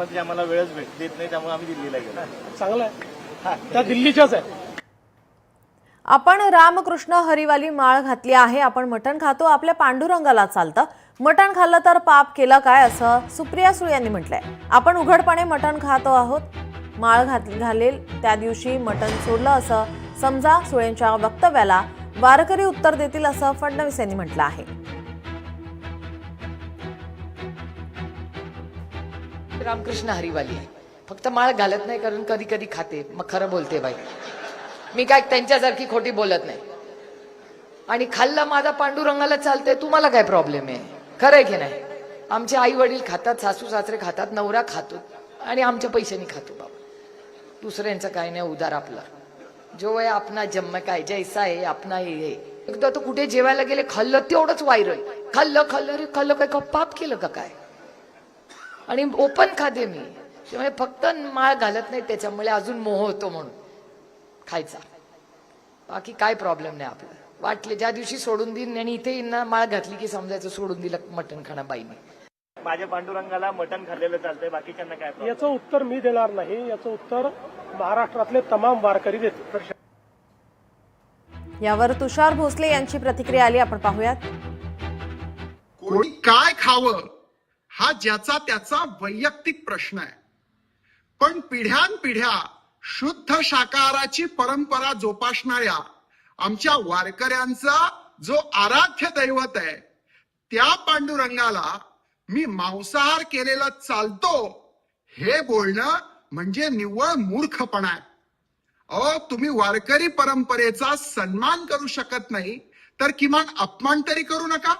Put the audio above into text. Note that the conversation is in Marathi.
म्हणजे आम्हाला वेळच देत नाही, त्यामुळे आम्ही दिल्लीला गेलो. चांगलं आहे, त्या दिल्लीच्याच आहे. आपण रामकृष्ण हरिवाली माळ घातली आहे. आपण मटण खातो, आपल्या पांडुरंगाला चालतं. मटण खाल्लं तर पाप केलं काय, असं सुप्रिया सुळे यांनी म्हटलंय. आपण उघडपणे मटण खातो आहोत. माळ घालेल त्या दिवशी मटण सोडलं असं समजा. सुळेंच्या वक्तव्याला वारकरी उत्तर देतील असं फडणवीस यांनी म्हटलं आहे. रामकृष्ण हरिवाली आहे, फक्त माळ घालत नाही कारण कधी कधी खाते. मग खरं बोलते बाई, मी काय त्यांच्यासारखी खोटी बोलत नाही. आणि खाल्लं माझा पांडुरंगाला चालतंय, तुम्हाला काय प्रॉब्लेम आहे? खरं आहे की नाही? आमचे आई वडील खातात, सासू सासरे खातात, नवरा खातो आणि आमच्या पैशानी खातो बाबा. दुसऱ्यांचं काय नाही, उदार आपला. जो आहे आपला जन्म काय जैसा आहे आपला हे. एकदा तर कुठे जेवायला गेले, खाल्लं तेवढंच व्हायरल. खाल्लं खाल्लं रे खाल्लं, काय पाप केलं का काय? आणि ओपन खाते मी, त्यामुळे फक्त माळ घालत नाही त्याच्यामुळे अजून मोह होतो म्हणून खायचा. बाकी काय प्रॉब्लेम नाही आपला. वाटले ज्या दिवशी सोडून देईन आणि इथे ना माळ घातली की समजायचं सोडून दिलं मटण खाणं बाईने. माझ्या पांडुरंगाला मटण खाल्लेलं चालतंय, बाकीच्यांना काय problem? याचं उत्तर मी देणार नाही, याचं उत्तर महाराष्ट्रातले तमाम वारकरी देतील. यावर तुषार भोसले यांची प्रतिक्रिया आली, आपण पाहूयात. कोणी काय खावं हा ज्याचा त्याचा वैयक्तिक प्रश्न आहे, पण पिढ्यानपिढ्या शुद्ध शाकाहाराची परंपरा जोपासणाऱ्या आमच्या वारकऱ्यांचा जो आराध्य दैवत आहे, त्या पांडुरंगाला मी मांसाहार केलेला चालतो हे बोलणं म्हणजे निव्वळ मूर्खपणा आहे. अहो, तुम्ही वारकरी परंपरेचा सन्मान करू शकत नाही तर किमान अपमान तरी करू नका.